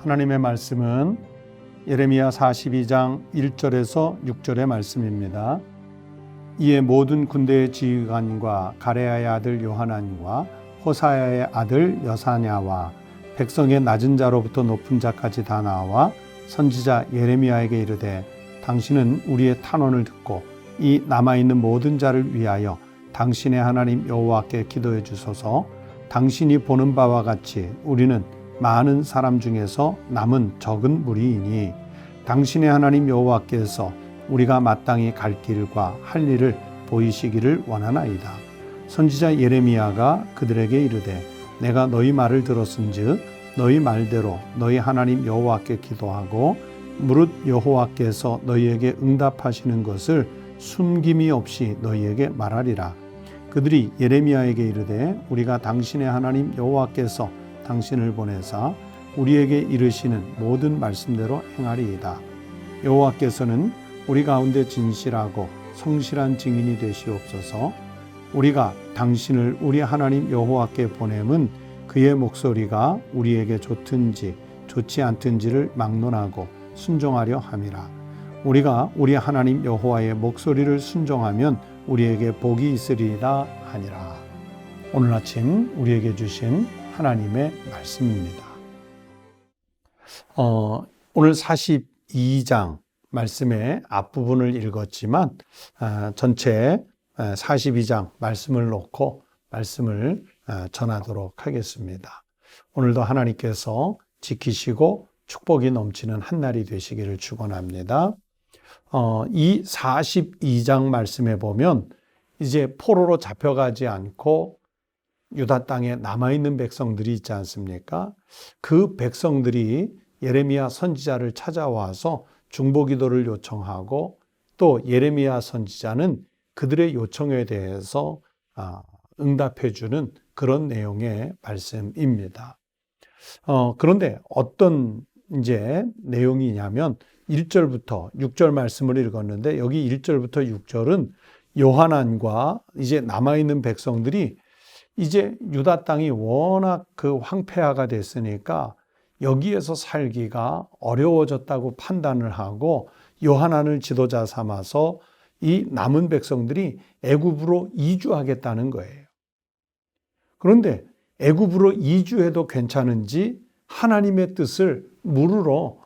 하나님의 말씀은 예레미야 42장 1절에서 6절의 말씀입니다. 이에 모든 군대의 지휘관과 가레야의 아들 요하난과 호사야의 아들 여사냐와 백성의 낮은 자로부터 높은 자까지 다 나와 선지자 예레미야에게 이르되 당신은 우리의 탄원을 듣고 이 남아있는 모든 자를 위하여 당신의 하나님 여호와께 기도해 주소서. 당신이 보는 바와 같이 우리는 많은 사람 중에서 남은 적은 무리이니 당신의 하나님 여호와께서 우리가 마땅히 갈 길과 할 일을 보이시기를 원하나이다. 선지자 예레미야가 그들에게 이르되 내가 너희 말을 들었은즉 너희 말대로 너희 하나님 여호와께 기도하고 무릇 여호와께서 너희에게 응답하시는 것을 숨김이 없이 너희에게 말하리라. 그들이 예레미야에게 이르되 우리가 당신의 하나님 여호와께서 당신을 보내사 우리에게 이르시는 모든 말씀대로 행하리이다. 여호와께서는 우리 가운데 진실하고 성실한 증인이 되시옵소서. 우리가 당신을 우리 하나님 여호와께 보냄은 그의 목소리가 우리에게 좋든지 좋지 않든지를 막론하고 순종하려 함이라. 우리가 우리 하나님 여호와의 목소리를 순종하면 우리에게 복이 있으리이다 하니라. 오늘 아침 우리에게 주신 하나님의 말씀입니다. 오늘 42장 말씀의 앞부분을 읽었지만 전체 42장 말씀을 놓고 말씀을 전하도록 하겠습니다. 오늘도 하나님께서 지키시고 축복이 넘치는 한 날이 되시기를 축원합니다. 이 42장 말씀에 보면 이제 포로로 잡혀가지 않고 유다 땅에 남아있는 백성들이 있지 않습니까? 그 백성들이 예레미야 선지자를 찾아와서 중보기도를 요청하고 또 예레미야 선지자는 그들의 요청에 대해서 응답해주는 그런 내용의 말씀입니다. 그런데 어떤 이제 내용이냐면 1절부터 6절 말씀을 읽었는데 여기 1절부터 6절은 요하난과 이제 남아있는 백성들이 이제 유다 땅이 워낙 그 황폐화가 됐으니까 여기에서 살기가 어려워졌다고 판단을 하고 요하난을 지도자 삼아서 이 남은 백성들이 애굽으로 이주하겠다는 거예요. 그런데 애굽으로 이주해도 괜찮은지 하나님의 뜻을 물으러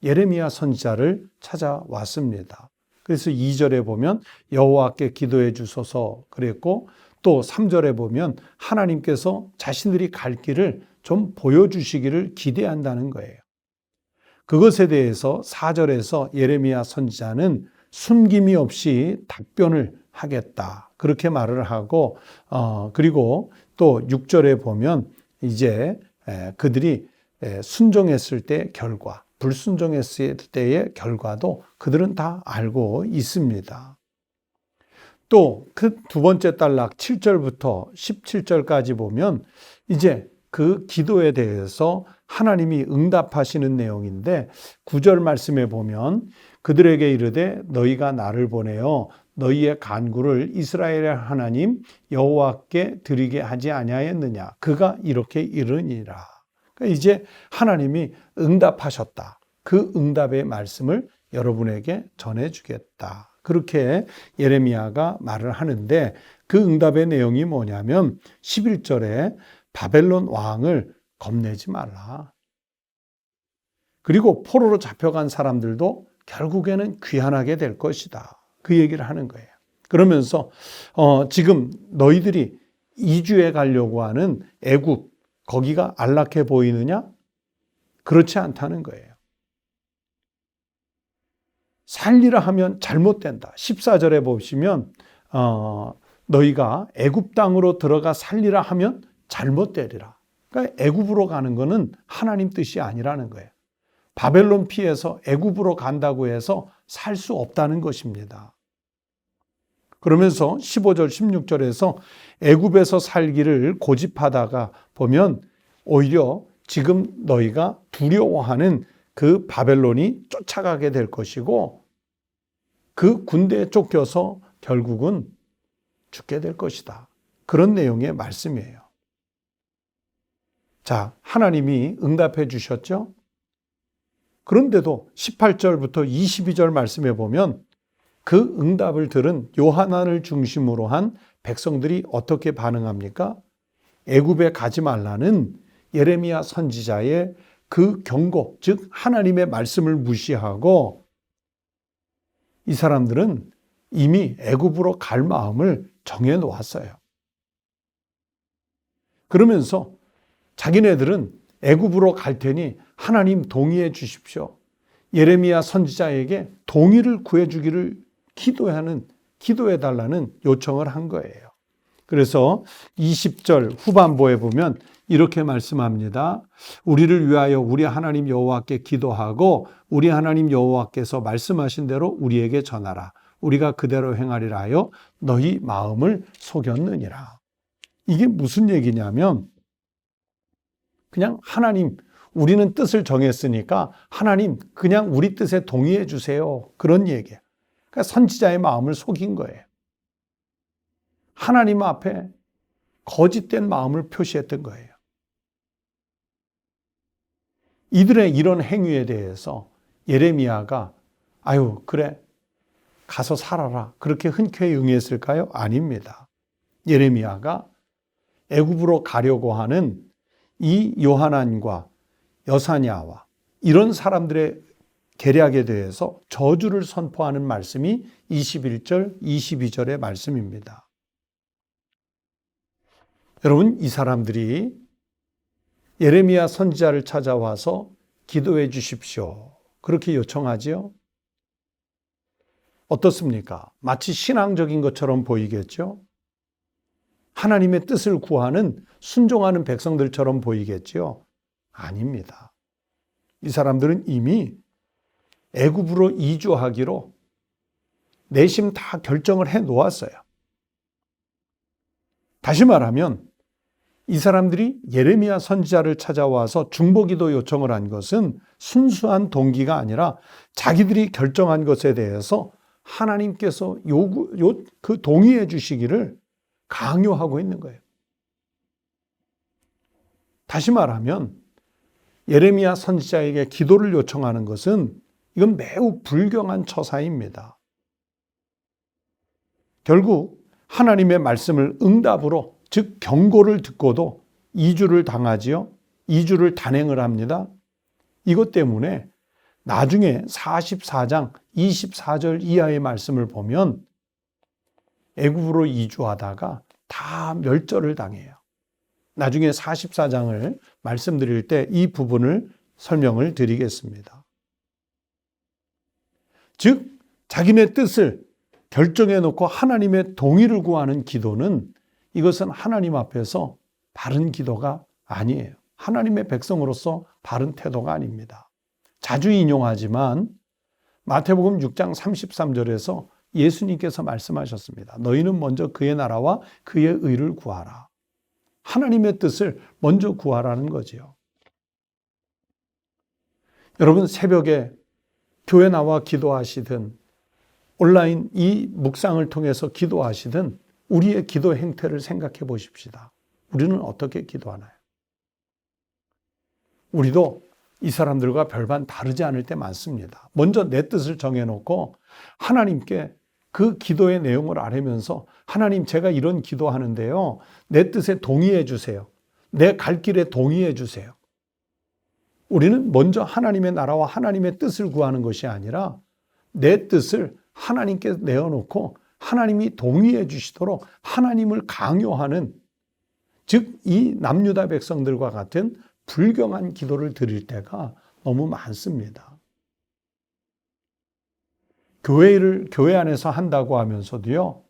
예레미야 선지자를 찾아왔습니다. 그래서 2절에 보면 여호와께 기도해 주소서 그랬고 또 3절에 보면 하나님께서 자신들이 갈 길을 좀 보여주시기를 기대한다는 거예요. 그것에 대해서 4절에서 예레미야 선지자는 숨김이 없이 답변을 하겠다 그렇게 말을 하고 그리고 또 6절에 보면 이제 그들이 순종했을 때 결과 불순종했을 때의 결과도 그들은 다 알고 있습니다. 또 그 두 번째 단락 7절부터 17절까지 보면 이제 그 기도에 대해서 하나님이 응답하시는 내용인데 9절 말씀에 보면 그들에게 이르되 너희가 나를 보내어 너희의 간구를 이스라엘의 하나님 여호와께 드리게 하지 아니하였느냐 그가 이렇게 이르니라. 그러니까 이제 하나님이 응답하셨다. 그 응답의 말씀을 여러분에게 전해주겠다. 그렇게 예레미야가 말을 하는데 그 응답의 내용이 뭐냐면 11절에 바벨론 왕을 겁내지 말라. 그리고 포로로 잡혀간 사람들도 결국에는 귀환하게 될 것이다. 그 얘기를 하는 거예요. 그러면서 지금 너희들이 이주해 가려고 하는 애굽 거기가 안락해 보이느냐? 그렇지 않다는 거예요. 살리라 하면 잘못된다. 14절에 보시면 너희가 애굽 땅으로 들어가 살리라 하면 잘못되리라. 그러니까 애굽으로 가는 것은 하나님 뜻이 아니라는 거예요. 바벨론 피해서 애굽으로 간다고 해서 살 수 없다는 것입니다. 그러면서 15절 16절에서 애굽에서 살기를 고집하다가 보면 오히려 지금 너희가 두려워하는 그 바벨론이 쫓아가게 될 것이고 그 군대에 쫓겨서 결국은 죽게 될 것이다. 그런 내용의 말씀이에요. 자, 하나님이 응답해 주셨죠? 그런데도 18절부터 22절 말씀에 보면 그 응답을 들은 요하난을 중심으로 한 백성들이 어떻게 반응합니까? 애굽에 가지 말라는 예레미야 선지자의 그 경고, 즉 하나님의 말씀을 무시하고 이 사람들은 이미 애굽으로 갈 마음을 정해 놓았어요. 그러면서 자기네들은 애굽으로 갈 테니 하나님 동의해 주십시오. 예레미야 선지자에게 동의를 구해 주기를 기도해 달라는 요청을 한 거예요. 그래서 20절 후반부에 보면 이렇게 말씀합니다. 우리를 위하여 우리 하나님 여호와께 기도하고 우리 하나님 여호와께서 말씀하신 대로 우리에게 전하라. 우리가 그대로 행하리라 하여 너희 마음을 속였느니라. 이게 무슨 얘기냐면 그냥 하나님, 우리는 뜻을 정했으니까 하나님 그냥 우리 뜻에 동의해 주세요. 그런 얘기예요. 그러니까 선지자의 마음을 속인 거예요. 하나님 앞에 거짓된 마음을 표시했던 거예요. 이들의 이런 행위에 대해서 예레미야가 아유 그래 가서 살아라 그렇게 흔쾌히 응했을까요? 아닙니다. 예레미야가 애굽으로 가려고 하는 이 요하난과 여사냐와 이런 사람들의 계략에 대해서 저주를 선포하는 말씀이 21절, 22절의 말씀입니다. 여러분, 이 사람들이 예레미야 선지자를 찾아와서 기도해 주십시오. 그렇게 요청하지요. 어떻습니까? 마치 신앙적인 것처럼 보이겠죠? 하나님의 뜻을 구하는 순종하는 백성들처럼 보이겠죠? 아닙니다. 이 사람들은 이미 애굽으로 이주하기로 내심 다 결정을 해 놓았어요. 다시 말하면 이 사람들이 예레미야 선지자를 찾아와서 중보기도 요청을 한 것은 순수한 동기가 아니라 자기들이 결정한 것에 대해서 하나님께서 그 동의해 주시기를 강요하고 있는 거예요. 다시 말하면 예레미야 선지자에게 기도를 요청하는 것은 이건 매우 불경한 처사입니다. 결국 하나님의 말씀을 응답으로 즉 경고를 듣고도 이주를 당하지요. 이주를 단행을 합니다. 이것 때문에 나중에 44장 24절 이하의 말씀을 보면 애굽으로 이주하다가 다 멸절을 당해요. 나중에 44장을 말씀드릴 때 이 부분을 설명을 드리겠습니다. 즉 자기네 뜻을 결정해 놓고 하나님의 동의를 구하는 기도는 이것은 하나님 앞에서 바른 기도가 아니에요. 하나님의 백성으로서 바른 태도가 아닙니다. 자주 인용하지만 마태복음 6장 33절에서 예수님께서 말씀하셨습니다. 너희는 먼저 그의 나라와 그의 의를 구하라. 하나님의 뜻을 먼저 구하라는 거지요. 여러분 새벽에 교회 나와 기도하시든 온라인 이 묵상을 통해서 기도하시든 우리의 기도 행태를 생각해 보십시다. 우리는 어떻게 기도하나요? 우리도 이 사람들과 별반 다르지 않을 때 많습니다. 먼저 내 뜻을 정해놓고 하나님께 그 기도의 내용을 아뢰면서 하나님 제가 이런 기도하는데요. 내 뜻에 동의해 주세요. 내 갈 길에 동의해 주세요. 우리는 먼저 하나님의 나라와 하나님의 뜻을 구하는 것이 아니라 내 뜻을 하나님께 내어놓고 하나님이 동의해 주시도록 하나님을 강요하는 즉 이 남유다 백성들과 같은 불경한 기도를 드릴 때가 너무 많습니다. 교회 안에서 한다고 하면서도요.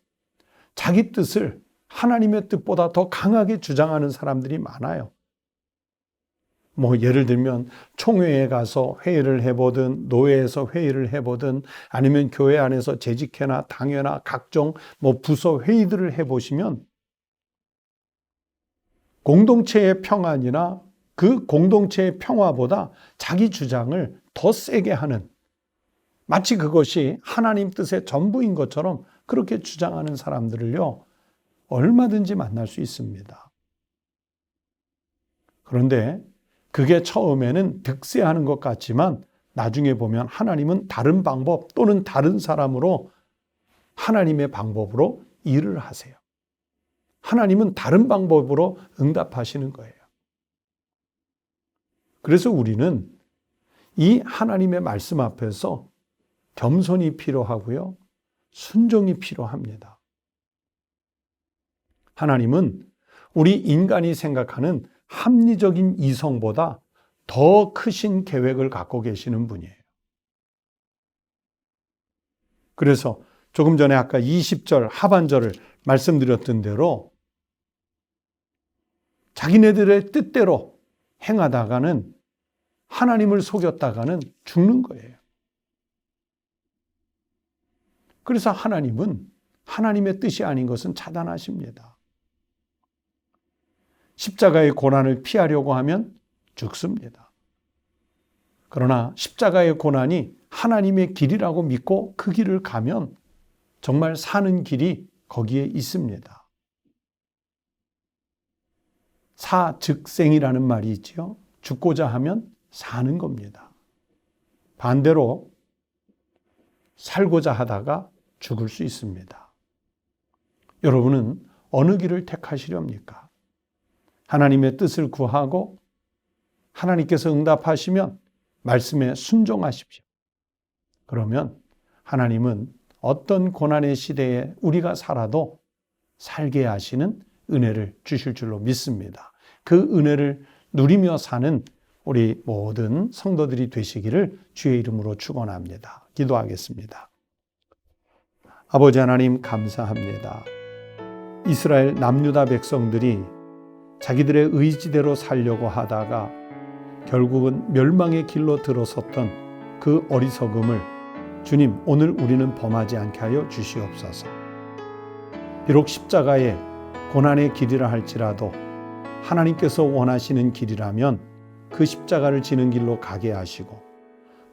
자기 뜻을 하나님의 뜻보다 더 강하게 주장하는 사람들이 많아요. 예를 들면 총회에 가서 회의를 해보든 노회에서 회의를 해보든 아니면 교회 안에서 재직회나 당회나 각종 부서 회의들을 해보시면 공동체의 평안이나 그 공동체의 평화보다 자기 주장을 더 세게 하는 마치 그것이 하나님 뜻의 전부인 것처럼 그렇게 주장하는 사람들을요 얼마든지 만날 수 있습니다. 그런데 그게 처음에는 득세하는 것 같지만 나중에 보면 하나님은 다른 방법 또는 다른 사람으로 하나님의 방법으로 일을 하세요. 하나님은 다른 방법으로 응답하시는 거예요. 그래서 우리는 이 하나님의 말씀 앞에서 겸손이 필요하고요. 순종이 필요합니다. 하나님은 우리 인간이 생각하는 합리적인 이성보다 더 크신 계획을 갖고 계시는 분이에요. 그래서 조금 전에 아까 20절 하반절을 말씀드렸던 대로 자기네들의 뜻대로 행하다가는 하나님을 속였다가는 죽는 거예요. 그래서 하나님은 하나님의 뜻이 아닌 것은 차단하십니다. 십자가의 고난을 피하려고 하면 죽습니다. 그러나 십자가의 고난이 하나님의 길이라고 믿고 그 길을 가면 정말 사는 길이 거기에 있습니다. 사즉생이라는 말이 있지요. 죽고자 하면 사는 겁니다. 반대로 살고자 하다가 죽을 수 있습니다. 여러분은 어느 길을 택하시렵니까? 하나님의 뜻을 구하고 하나님께서 응답하시면 말씀에 순종하십시오. 그러면 하나님은 어떤 고난의 시대에 우리가 살아도 살게 하시는 은혜를 주실 줄로 믿습니다. 그 은혜를 누리며 사는 우리 모든 성도들이 되시기를 주의 이름으로 축원합니다. 기도하겠습니다. 아버지 하나님 감사합니다. 이스라엘 남유다 백성들이 자기들의 의지대로 살려고 하다가 결국은 멸망의 길로 들어섰던 그 어리석음을 주님 오늘 우리는 범하지 않게 하여 주시옵소서. 비록 십자가의 고난의 길이라 할지라도 하나님께서 원하시는 길이라면 그 십자가를 지는 길로 가게 하시고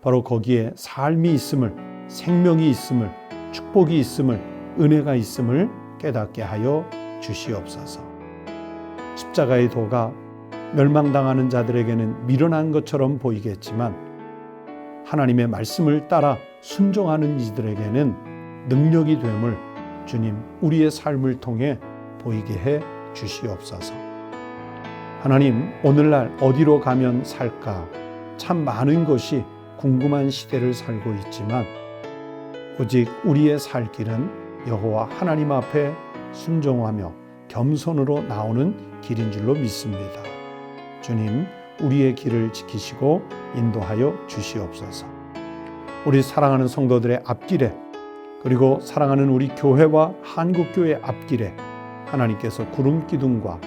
바로 거기에 삶이 있음을, 생명이 있음을, 축복이 있음을, 은혜가 있음을 깨닫게 하여 주시옵소서. 십자가의 도가 멸망당하는 자들에게는 미련한 것처럼 보이겠지만 하나님의 말씀을 따라 순종하는 이들에게는 능력이 됨을 주님 우리의 삶을 통해 보이게 해 주시옵소서. 하나님 오늘날 어디로 가면 살까 참 많은 것이 궁금한 시대를 살고 있지만 오직 우리의 살 길은 여호와 하나님 앞에 순종하며 겸손으로 나오는 길인 줄로 믿습니다. 주님 우리의 길을 지키시고 인도하여 주시옵소서. 우리 사랑하는 성도들의 앞길에 그리고 사랑하는 우리 교회와 한국교회 앞길에 하나님께서 구름기둥과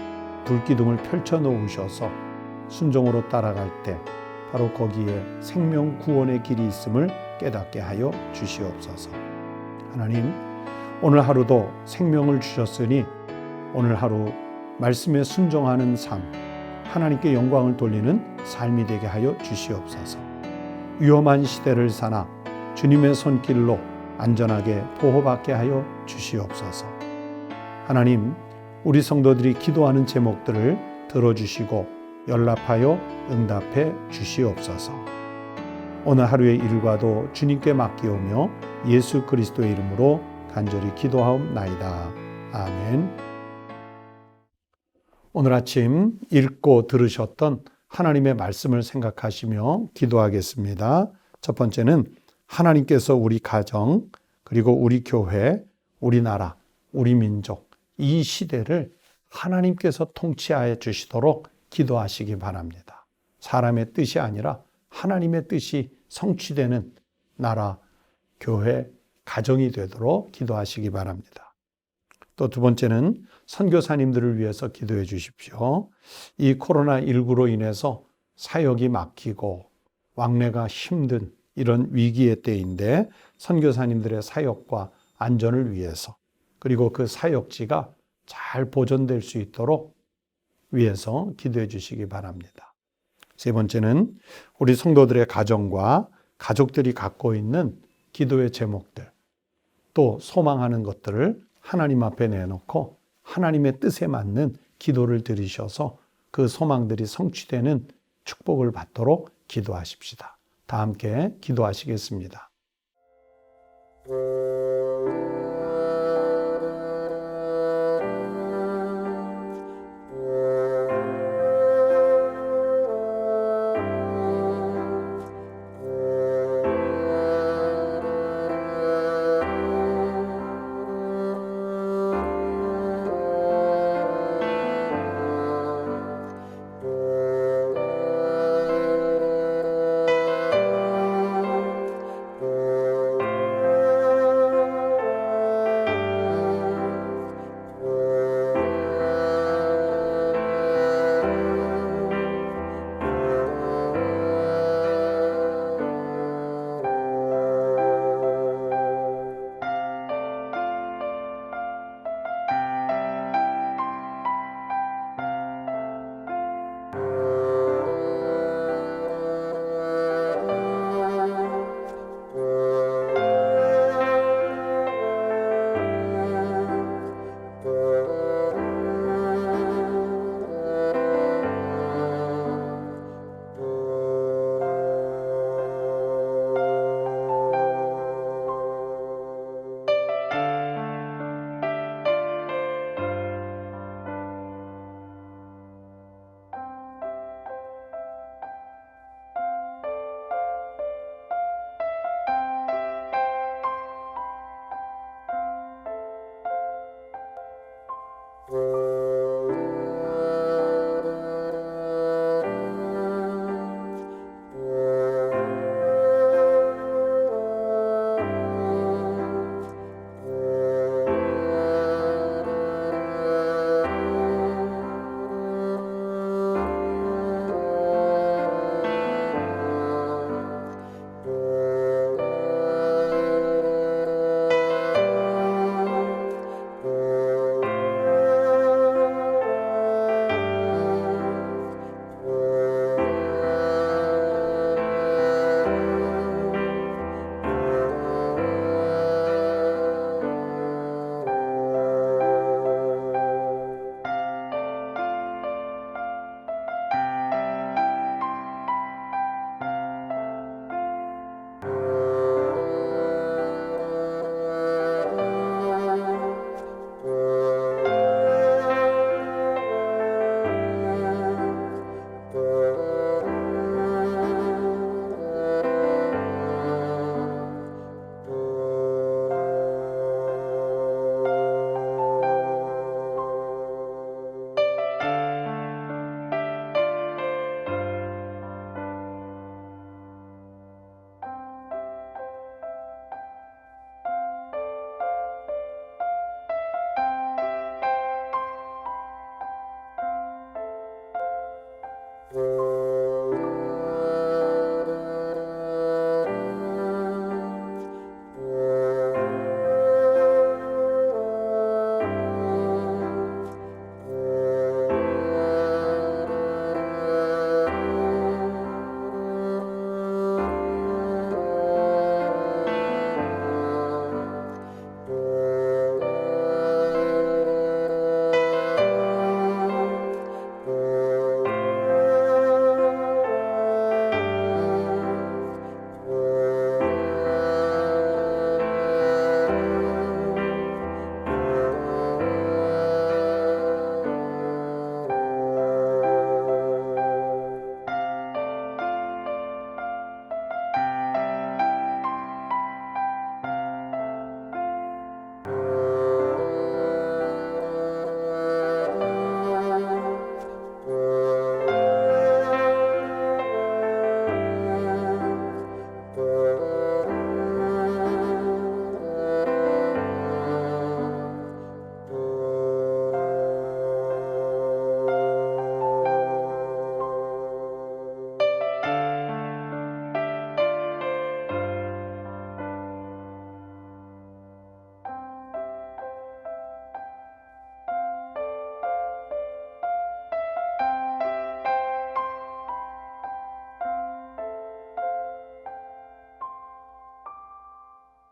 불기둥을 펼쳐 놓으셔서 순종으로 따라갈 때 바로 거기에 생명 구원의 길이 있음을 깨닫게 하여 주시옵소서. 하나님 오늘 하루도 생명을 주셨으니 오늘 하루 말씀에 순종하는 삶 하나님께 영광을 돌리는 삶이 되게 하여 주시옵소서. 위험한 시대를 사나 주님의 손길로 안전하게 보호받게 하여 주시옵소서. 하나님 우리 성도들이 기도하는 제목들을 들어주시고 연락하여 응답해 주시옵소서. 오늘 하루의 일과도 주님께 맡기오며 예수 그리스도의 이름으로 간절히 기도하옵나이다. 아멘. 오늘 아침 읽고 들으셨던 하나님의 말씀을 생각하시며 기도하겠습니다. 첫 번째는 하나님께서 우리 가정, 그리고 우리 교회, 우리나라, 우리 민족, 이 시대를 하나님께서 통치하여 주시도록 기도하시기 바랍니다. 사람의 뜻이 아니라 하나님의 뜻이 성취되는 나라, 교회, 가정이 되도록 기도하시기 바랍니다. 또 두 번째는 선교사님들을 위해서 기도해 주십시오. 이 코로나19로 인해서 사역이 막히고 왕래가 힘든 이런 위기의 때인데 선교사님들의 사역과 안전을 위해서 그리고 그 사역지가 잘 보존될 수 있도록 위해서 기도해 주시기 바랍니다. 세 번째는 우리 성도들의 가정과 가족들이 갖고 있는 기도의 제목들 또 소망하는 것들을 하나님 앞에 내놓고 하나님의 뜻에 맞는 기도를 드리셔서 그 소망들이 성취되는 축복을 받도록 기도하십시다. 다 함께 기도하시겠습니다.